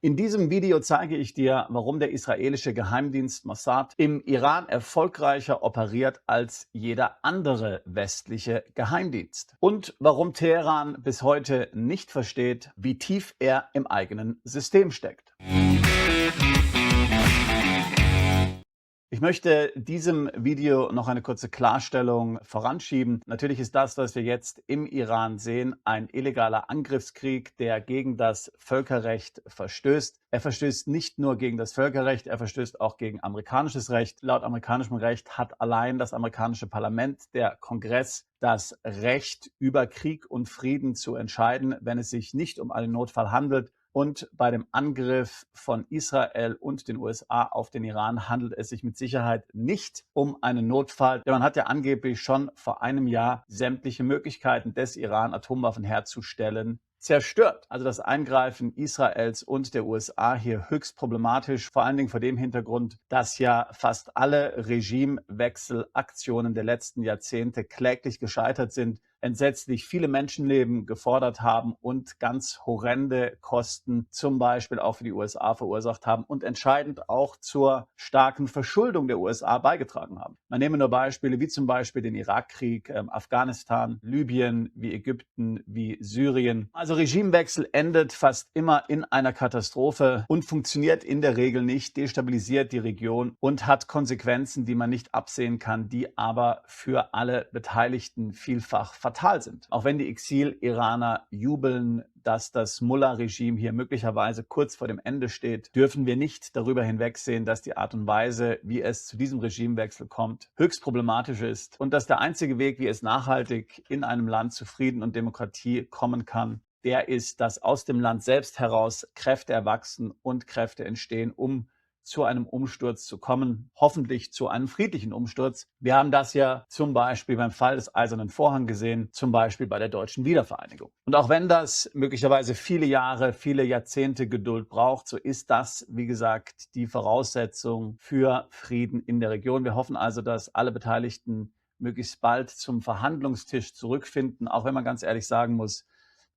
In diesem Video zeige ich dir, warum der israelische Geheimdienst Mossad im Iran erfolgreicher operiert als jeder andere westliche Geheimdienst und warum Teheran bis heute nicht versteht, wie tief er im eigenen System steckt. Ich möchte diesem Video noch eine kurze Klarstellung voranschieben. Natürlich ist das, was wir jetzt im Iran sehen, ein illegaler Angriffskrieg, der gegen das Völkerrecht verstößt. Er verstößt nicht nur gegen das Völkerrecht, er verstößt auch gegen amerikanisches Recht. Laut amerikanischem Recht hat allein das amerikanische Parlament, der Kongress, das Recht, über Krieg und Frieden zu entscheiden, wenn es sich nicht um einen Notfall handelt. Und bei dem Angriff von Israel und den USA auf den Iran handelt es sich mit Sicherheit nicht um einen Notfall. Denn man hat ja angeblich schon vor einem Jahr sämtliche Möglichkeiten des Iran, Atomwaffen herzustellen, zerstört. Also das Eingreifen Israels und der USA hier höchst problematisch, vor allen Dingen vor dem Hintergrund, dass ja fast alle Regimewechselaktionen der letzten Jahrzehnte kläglich gescheitert sind, entsetzlich viele Menschenleben gefordert haben und ganz horrende Kosten zum Beispiel auch für die USA verursacht haben und entscheidend auch zur starken Verschuldung der USA beigetragen haben. Man nehme nur Beispiele wie zum Beispiel den Irakkrieg, Afghanistan, Libyen, wie Ägypten, wie Syrien. Also Regimewechsel endet fast immer in einer Katastrophe und funktioniert in der Regel nicht, destabilisiert die Region und hat Konsequenzen, die man nicht absehen kann, die aber für alle Beteiligten vielfach fatal sind. Auch wenn die Exil-Iraner jubeln, dass das Mullah-Regime hier möglicherweise kurz vor dem Ende steht, dürfen wir nicht darüber hinwegsehen, dass die Art und Weise, wie es zu diesem Regimewechsel kommt, höchst problematisch ist und dass der einzige Weg, wie es nachhaltig in einem Land zu Frieden und Demokratie kommen kann, der ist, dass aus dem Land selbst heraus Kräfte erwachsen und Kräfte entstehen, um zu einem Umsturz zu kommen, hoffentlich zu einem friedlichen Umsturz. Wir haben das ja zum Beispiel beim Fall des Eisernen Vorhangs gesehen, zum Beispiel bei der deutschen Wiedervereinigung. Und auch wenn das möglicherweise viele Jahre, viele Jahrzehnte Geduld braucht, so ist das, wie gesagt, die Voraussetzung für Frieden in der Region. Wir hoffen also, dass alle Beteiligten möglichst bald zum Verhandlungstisch zurückfinden, auch wenn man ganz ehrlich sagen muss,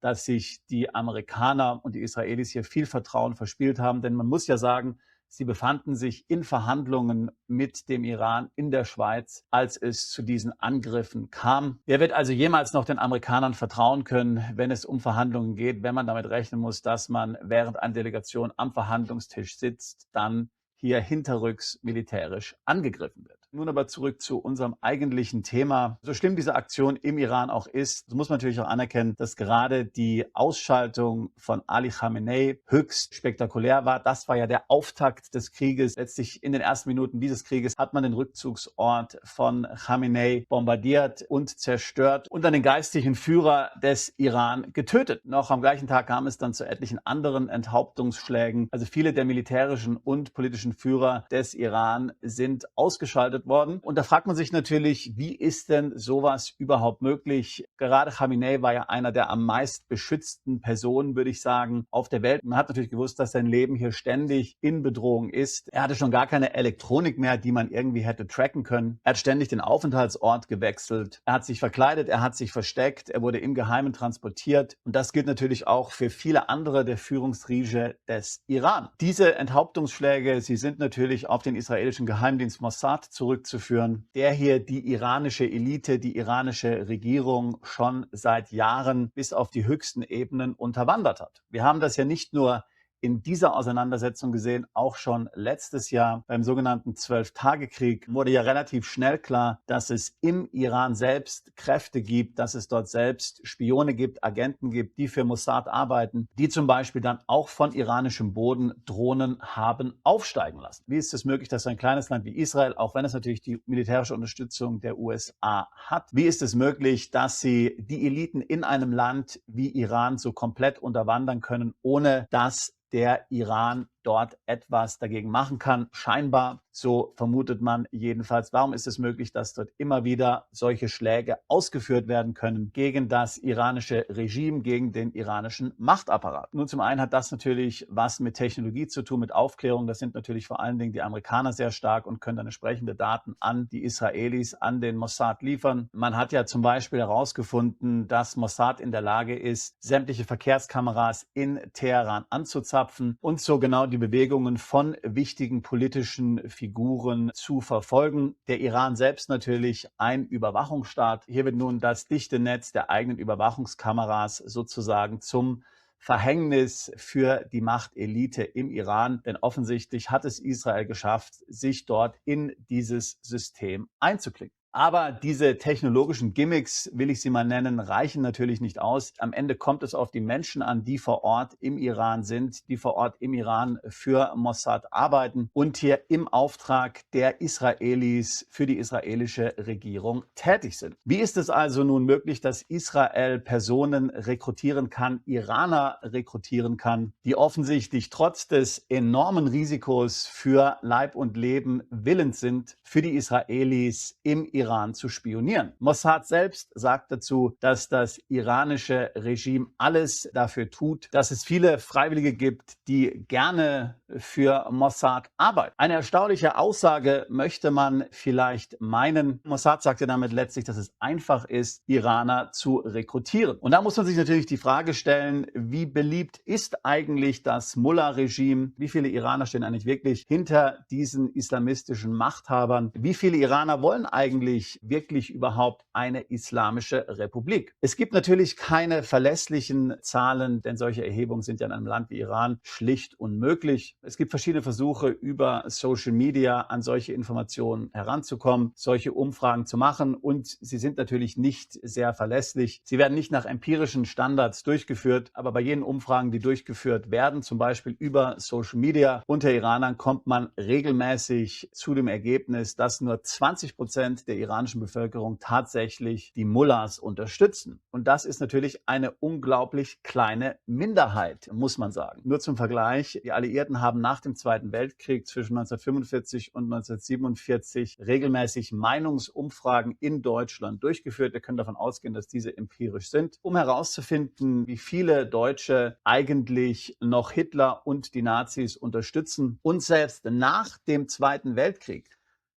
dass sich die Amerikaner und die Israelis hier viel Vertrauen verspielt haben. Denn man muss ja sagen, sie befanden sich in Verhandlungen mit dem Iran in der Schweiz, als es zu diesen Angriffen kam. Wer wird also jemals noch den Amerikanern vertrauen können, wenn es um Verhandlungen geht, wenn man damit rechnen muss, dass man während eine Delegation am Verhandlungstisch sitzt, dann hier hinterrücks militärisch angegriffen wird. Nun aber zurück zu unserem eigentlichen Thema. So schlimm diese Aktion im Iran auch ist, so muss man natürlich auch anerkennen, dass gerade die Ausschaltung von Ali Khamenei höchst spektakulär war. Das war ja der Auftakt des Krieges. Letztlich in den ersten Minuten dieses Krieges hat man den Rückzugsort von Khamenei bombardiert und zerstört und dann den geistlichen Führer des Iran getötet. Noch am gleichen Tag kam es dann zu etlichen anderen Enthauptungsschlägen. Also viele der militärischen und politischen Führer des Iran sind ausgeschaltet worden. Und da fragt man sich natürlich, wie ist denn sowas überhaupt möglich? Gerade Khamenei war ja einer der am meist beschützten Personen, würde ich sagen, auf der Welt. Man hat natürlich gewusst, dass sein Leben hier ständig in Bedrohung ist. Er hatte schon gar keine Elektronik mehr, die man irgendwie hätte tracken können. Er hat ständig den Aufenthaltsort gewechselt. Er hat sich verkleidet, er hat sich versteckt, er wurde im Geheimen transportiert. Und das gilt natürlich auch für viele andere der Führungsriege des Iran. Diese Enthauptungsschläge, sie sind natürlich auf den israelischen Geheimdienst Mossad zurückzuführen, der hier die iranische Elite, die iranische Regierung schon seit Jahren bis auf die höchsten Ebenen unterwandert hat. Wir haben das ja nicht nur in dieser Auseinandersetzung gesehen, auch schon letztes Jahr beim sogenannten 12-Tage-Krieg wurde ja relativ schnell klar, dass es im Iran selbst Kräfte gibt, dass es dort selbst Spione gibt, Agenten gibt, die für Mossad arbeiten, die zum Beispiel dann auch von iranischem Boden Drohnen haben aufsteigen lassen. Wie ist es möglich, dass so ein kleines Land wie Israel, auch wenn es natürlich die militärische Unterstützung der USA hat, wie ist es möglich, dass sie die Eliten in einem Land wie Iran so komplett unterwandern können, ohne dass der Iran dort etwas dagegen machen kann. Scheinbar, so vermutet man jedenfalls. Warum ist es möglich, dass dort immer wieder solche Schläge ausgeführt werden können gegen das iranische Regime, gegen den iranischen Machtapparat? Nun, zum einen hat das natürlich was mit Technologie zu tun, mit Aufklärung. Das sind natürlich vor allen Dingen die Amerikaner sehr stark und können dann entsprechende Daten an die Israelis, an den Mossad liefern. Man hat ja zum Beispiel herausgefunden, dass Mossad in der Lage ist, sämtliche Verkehrskameras in Teheran anzuzapfen und so genau die Bewegungen von wichtigen politischen Figuren zu verfolgen. Der Iran selbst natürlich ein Überwachungsstaat. Hier wird nun das dichte Netz der eigenen Überwachungskameras sozusagen zum Verhängnis für die Machtelite im Iran, denn offensichtlich hat es Israel geschafft, sich dort in dieses System einzuklinken. Aber diese technologischen Gimmicks, will ich sie mal nennen, reichen natürlich nicht aus. Am Ende kommt es auf die Menschen an, die vor Ort im Iran sind, die vor Ort im Iran für Mossad arbeiten und hier im Auftrag der Israelis für die israelische Regierung tätig sind. Wie ist es also nun möglich, dass Israel Personen rekrutieren kann, Iraner rekrutieren kann, die offensichtlich trotz des enormen Risikos für Leib und Leben willens sind, für die Israelis im Iran zu spionieren? Mossad selbst sagt dazu, dass das iranische Regime alles dafür tut, dass es viele Freiwillige gibt, die gerne für Mossad arbeiten. Eine erstaunliche Aussage möchte man vielleicht meinen. Mossad sagte damit letztlich, dass es einfach ist, Iraner zu rekrutieren. Und da muss man sich natürlich die Frage stellen, wie beliebt ist eigentlich das Mullah-Regime? Wie viele Iraner stehen eigentlich wirklich hinter diesen islamistischen Machthabern? Wie viele Iraner wollen eigentlich wirklich überhaupt eine islamische Republik? Es gibt natürlich keine verlässlichen Zahlen, denn solche Erhebungen sind ja in einem Land wie Iran schlicht unmöglich. Es gibt verschiedene Versuche, über Social Media an solche Informationen heranzukommen, solche Umfragen zu machen, und sie sind natürlich nicht sehr verlässlich. Sie werden nicht nach empirischen Standards durchgeführt, aber bei jenen Umfragen, die durchgeführt werden, zum Beispiel über Social Media unter Iranern, kommt man regelmäßig zu dem Ergebnis, dass nur 20% der iranischen Bevölkerung tatsächlich die Mullahs unterstützen. Und das ist natürlich eine unglaublich kleine Minderheit, muss man sagen. Nur zum Vergleich, die Alliierten haben nach dem Zweiten Weltkrieg zwischen 1945 und 1947 regelmäßig Meinungsumfragen in Deutschland durchgeführt. Wir können davon ausgehen, dass diese empirisch sind, um herauszufinden, wie viele Deutsche eigentlich noch Hitler und die Nazis unterstützen. Und selbst nach dem Zweiten Weltkrieg,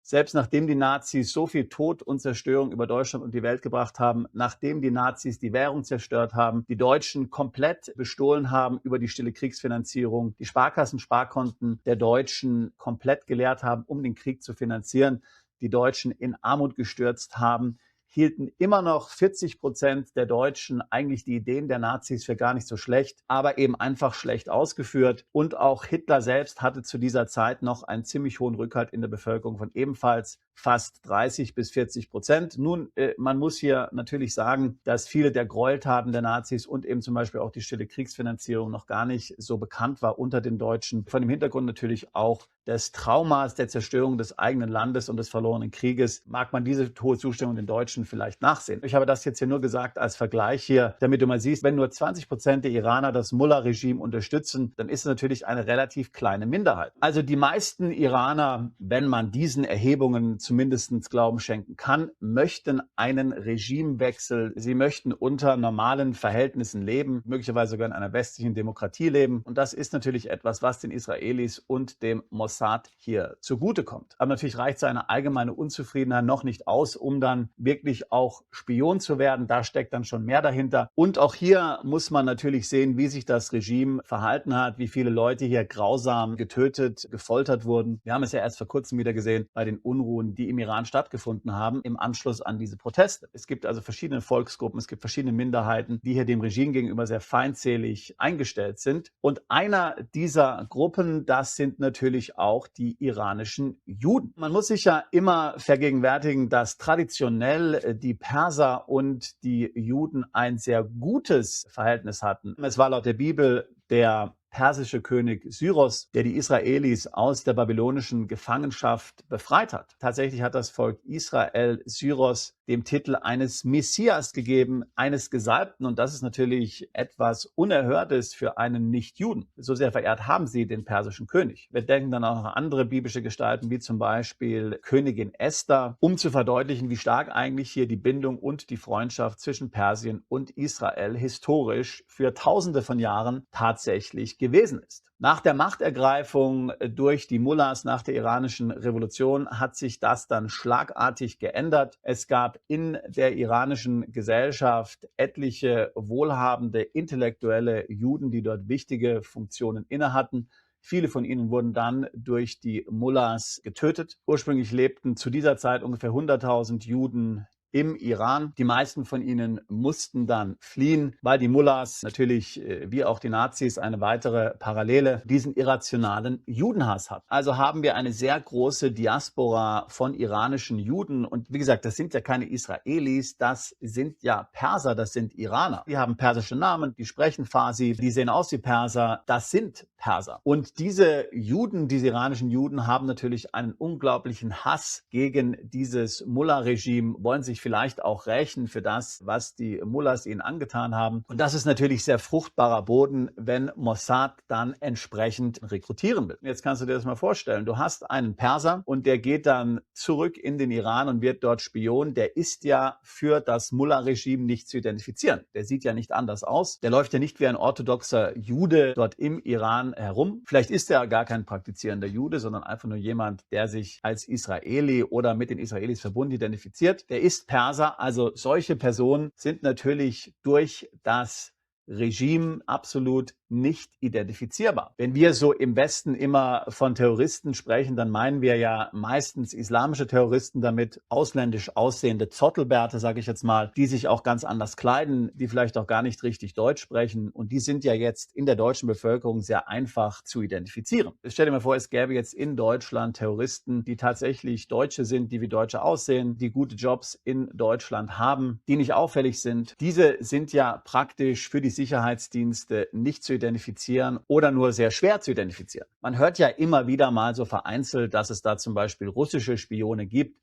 selbst nachdem die Nazis so viel Tod und Zerstörung über Deutschland und die Welt gebracht haben, nachdem die Nazis die Währung zerstört haben, die Deutschen komplett bestohlen haben über die stille Kriegsfinanzierung, die Sparkassen-Sparkonten der Deutschen komplett geleert haben, um den Krieg zu finanzieren, die Deutschen in Armut gestürzt haben, hielten immer noch 40% der Deutschen eigentlich die Ideen der Nazis für gar nicht so schlecht, aber eben einfach schlecht ausgeführt. Und auch Hitler selbst hatte zu dieser Zeit noch einen ziemlich hohen Rückhalt in der Bevölkerung von ebenfalls fast 30-40%. Nun, man muss hier natürlich sagen, dass viele der Gräueltaten der Nazis und eben zum Beispiel auch die stille Kriegsfinanzierung noch gar nicht so bekannt war unter den Deutschen. Von dem Hintergrund natürlich auch des Traumas der Zerstörung des eigenen Landes und des verlorenen Krieges mag man diese hohe Zustimmung den Deutschen vielleicht nachsehen. Ich habe das jetzt hier nur gesagt als Vergleich hier, damit du mal siehst, wenn nur 20% der Iraner das Mullah-Regime unterstützen, dann ist es natürlich eine relativ kleine Minderheit. Also die meisten Iraner, wenn man diesen Erhebungen zumindest Glauben schenken kann, möchten einen Regimewechsel. Sie möchten unter normalen Verhältnissen leben, möglicherweise sogar in einer westlichen Demokratie leben. Und das ist natürlich etwas, was den Israelis und dem Mossad hier zugutekommt. Aber natürlich reicht so eine allgemeine Unzufriedenheit noch nicht aus, um dann wirklich auch Spion zu werden. Da steckt dann schon mehr dahinter. Und auch hier muss man natürlich sehen, wie sich das Regime verhalten hat, wie viele Leute hier grausam getötet, gefoltert wurden. Wir haben es ja erst vor kurzem wieder gesehen bei den Unruhen, die im Iran stattgefunden haben, im Anschluss an diese Proteste. Es gibt also verschiedene Volksgruppen, es gibt verschiedene Minderheiten, die hier dem Regime gegenüber sehr feindselig eingestellt sind. Und einer dieser Gruppen, das sind natürlich auch die iranischen Juden. Man muss sich ja immer vergegenwärtigen, dass traditionell die Perser und die Juden ein sehr gutes Verhältnis hatten. Es war laut der Bibel der persische König Syros, der die Israelis aus der babylonischen Gefangenschaft befreit hat. Tatsächlich hat das Volk Israel Syros dem Titel eines Messias gegeben, eines Gesalbten. Und das ist natürlich etwas Unerhörtes für einen Nichtjuden. So sehr verehrt haben sie den persischen König. Wir denken dann auch an andere biblische Gestalten, wie zum Beispiel Königin Esther, um zu verdeutlichen, wie stark eigentlich hier die Bindung und die Freundschaft zwischen Persien und Israel historisch für Tausende von Jahren tatsächlich gewesen ist. Nach der Machtergreifung durch die Mullahs nach der iranischen Revolution hat sich das dann schlagartig geändert. Es gab in der iranischen Gesellschaft etliche wohlhabende intellektuelle Juden, die dort wichtige Funktionen innehatten. Viele von ihnen wurden dann durch die Mullahs getötet. Ursprünglich lebten zu dieser Zeit ungefähr 100.000 Juden im Iran. Die meisten von ihnen mussten dann fliehen, weil die Mullahs natürlich wie auch die Nazis eine weitere Parallele diesen irrationalen Judenhass hatten. Also haben wir eine sehr große Diaspora von iranischen Juden. Und wie gesagt, das sind ja keine Israelis, das sind ja Perser, das sind Iraner. Die haben persische Namen, die sprechen Farsi, die sehen aus wie Perser, das sind Perser. Und diese Juden, diese iranischen Juden, haben natürlich einen unglaublichen Hass gegen dieses Mullah-Regime, wollen sich vielleicht auch rächen für das, was die Mullahs ihnen angetan haben. Und das ist natürlich sehr fruchtbarer Boden, wenn Mossad dann entsprechend rekrutieren will. Jetzt kannst du dir das mal vorstellen. Du hast einen Perser und der geht dann zurück in den Iran und wird dort Spion. Der ist ja für das Mullah-Regime nicht zu identifizieren. Der sieht ja nicht anders aus. Der läuft ja nicht wie ein orthodoxer Jude dort im Iran herum. Vielleicht ist er gar kein praktizierender Jude, sondern einfach nur jemand, der sich als Israeli oder mit den Israelis verbunden identifiziert. Der ist Perser, also solche Personen sind natürlich durch das Regime absolut nicht identifizierbar. Wenn wir so im Westen immer von Terroristen sprechen, dann meinen wir ja meistens islamische Terroristen damit, ausländisch aussehende Zottelbärte, sage ich jetzt mal, die sich auch ganz anders kleiden, die vielleicht auch gar nicht richtig Deutsch sprechen. Und die sind ja jetzt in der deutschen Bevölkerung sehr einfach zu identifizieren. Stell dir mal vor, es gäbe jetzt in Deutschland Terroristen, die tatsächlich Deutsche sind, die wie Deutsche aussehen, die gute Jobs in Deutschland haben, die nicht auffällig sind. Diese sind ja praktisch für die Sicherheitsdienste nicht zu identifizieren oder nur sehr schwer zu identifizieren. Man hört ja immer wieder mal so vereinzelt, dass es da zum Beispiel russische Spione gibt.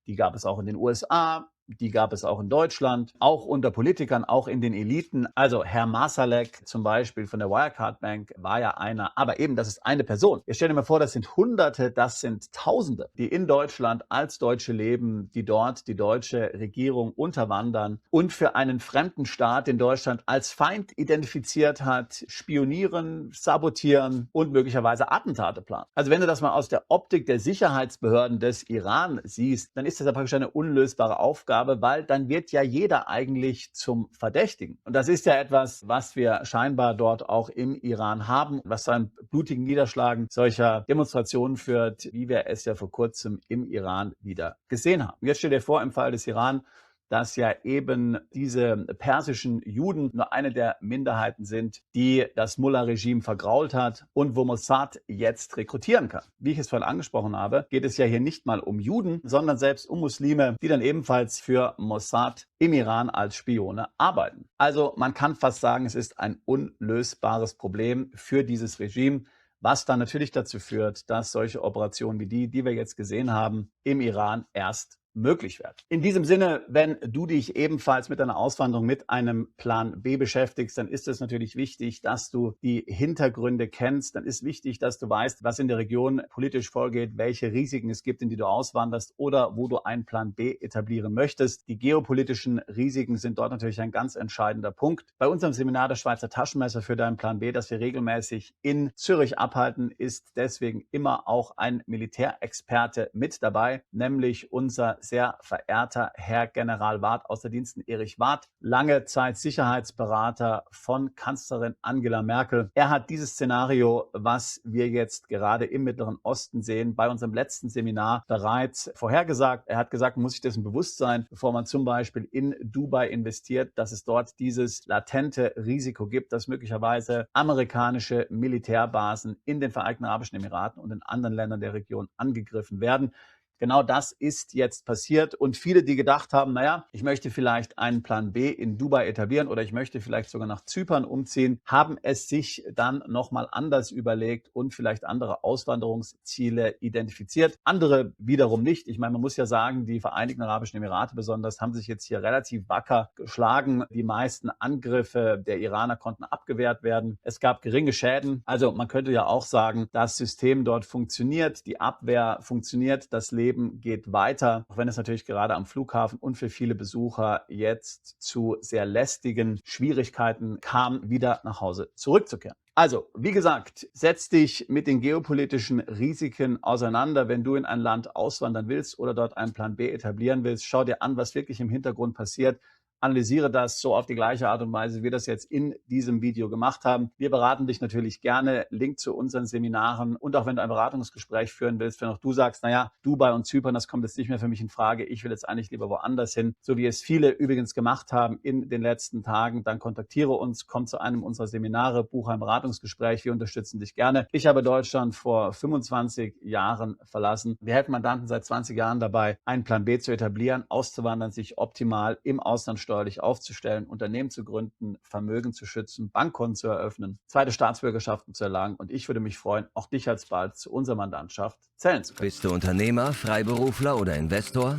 Die gab es auch in den USA. Die gab es auch in Deutschland, auch unter Politikern, auch in den Eliten. Also Herr Marsalek zum Beispiel von der Wirecard Bank war ja einer, aber eben, das ist eine Person. Ihr stellt euch mal vor, das sind Hunderte, das sind Tausende, die in Deutschland als Deutsche leben, die dort die deutsche Regierung unterwandern und für einen fremden Staat, den Deutschland als Feind identifiziert hat, spionieren, sabotieren und möglicherweise Attentate planen. Also wenn du das mal aus der Optik der Sicherheitsbehörden des Iran siehst, dann ist das ja praktisch eine unlösbare Aufgabe, weil dann wird ja jeder eigentlich zum Verdächtigen. Und das ist ja etwas, was wir scheinbar dort auch im Iran haben, was zu einem blutigen Niederschlagen solcher Demonstrationen führt, wie wir es ja vor kurzem im Iran wieder gesehen haben. Jetzt stell dir vor, im Fall des Iran, dass ja eben diese persischen Juden nur eine der Minderheiten sind, die das Mullah-Regime vergrault hat und wo Mossad jetzt rekrutieren kann. Wie ich es vorhin angesprochen habe, geht es ja hier nicht mal um Juden, sondern selbst um Muslime, die dann ebenfalls für Mossad im Iran als Spione arbeiten. Also man kann fast sagen, es ist ein unlösbares Problem für dieses Regime, was dann natürlich dazu führt, dass solche Operationen wie die wir jetzt gesehen haben, im Iran erst möglich werden. In diesem Sinne, wenn du dich ebenfalls mit deiner Auswanderung mit einem Plan B beschäftigst, dann ist es natürlich wichtig, dass du die Hintergründe kennst. Dann ist wichtig, dass du weißt, was in der Region politisch vorgeht, welche Risiken es gibt, in die du auswanderst oder wo du einen Plan B etablieren möchtest. Die geopolitischen Risiken sind dort natürlich ein ganz entscheidender Punkt. Bei unserem Seminar das Schweizer Taschenmesser für deinen Plan B, das wir regelmäßig in Zürich abhalten, ist deswegen immer auch ein Militärexperte mit dabei, nämlich unser sehr verehrter Herr General Ward aus der Diensten Erich Ward, lange Zeit Sicherheitsberater von Kanzlerin Angela Merkel. Er hat dieses Szenario, was wir jetzt gerade im Mittleren Osten sehen, bei unserem letzten Seminar bereits vorhergesagt. Er hat gesagt, man muss sich dessen bewusst sein, bevor man zum Beispiel in Dubai investiert, dass es dort dieses latente Risiko gibt, dass möglicherweise amerikanische Militärbasen in den Vereinigten Arabischen Emiraten und in anderen Ländern der Region angegriffen werden. Genau das ist jetzt passiert und viele, die gedacht haben, naja, ich möchte vielleicht einen Plan B in Dubai etablieren oder ich möchte vielleicht sogar nach Zypern umziehen, haben es sich dann nochmal anders überlegt und vielleicht andere Auswanderungsziele identifiziert. Andere wiederum nicht. Ich meine, man muss ja sagen, die Vereinigten Arabischen Emirate besonders haben sich jetzt hier relativ wacker geschlagen. Die meisten Angriffe der Iraner konnten abgewehrt werden. Es gab geringe Schäden. Also man könnte ja auch sagen, das System dort funktioniert, die Abwehr funktioniert, das Leben geht weiter, auch wenn es natürlich gerade am Flughafen und für viele Besucher jetzt zu sehr lästigen Schwierigkeiten kam, wieder nach Hause zurückzukehren. Also, wie gesagt, setz dich mit den geopolitischen Risiken auseinander, wenn du in ein Land auswandern willst oder dort einen Plan B etablieren willst. Schau dir an, was wirklich im Hintergrund passiert. Analysiere das so auf die gleiche Art und Weise, wie wir das jetzt in diesem Video gemacht haben. Wir beraten dich natürlich gerne. Link zu unseren Seminaren und auch wenn du ein Beratungsgespräch führen willst, wenn auch du sagst, naja, Dubai und Zypern, das kommt jetzt nicht mehr für mich in Frage. Ich will jetzt eigentlich lieber woanders hin, so wie es viele übrigens gemacht haben in den letzten Tagen, dann kontaktiere uns, komm zu einem unserer Seminare, buche ein Beratungsgespräch. Wir unterstützen dich gerne. Ich habe Deutschland vor 25 Jahren verlassen. Wir helfen Mandanten seit 20 Jahren dabei, einen Plan B zu etablieren, auszuwandern, sich optimal im Ausland steuerlich aufzustellen, Unternehmen zu gründen, Vermögen zu schützen, Bankkonten zu eröffnen, zweite Staatsbürgerschaften zu erlangen und ich würde mich freuen, auch dich alsbald zu unserer Mandantschaft zählen zu können. Bist du Unternehmer, Freiberufler oder Investor?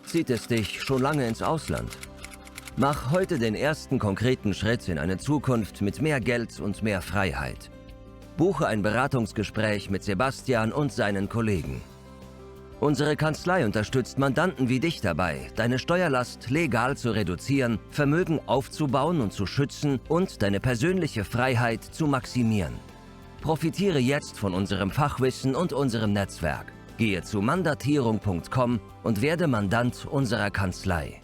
Zieht es dich schon lange ins Ausland? Mach heute den ersten konkreten Schritt in eine Zukunft mit mehr Geld und mehr Freiheit. Buche ein Beratungsgespräch mit Sebastian und seinen Kollegen. Unsere Kanzlei unterstützt Mandanten wie dich dabei, deine Steuerlast legal zu reduzieren, Vermögen aufzubauen und zu schützen und deine persönliche Freiheit zu maximieren. Profitiere jetzt von unserem Fachwissen und unserem Netzwerk. Gehe zu mandatierung.com und werde Mandant unserer Kanzlei.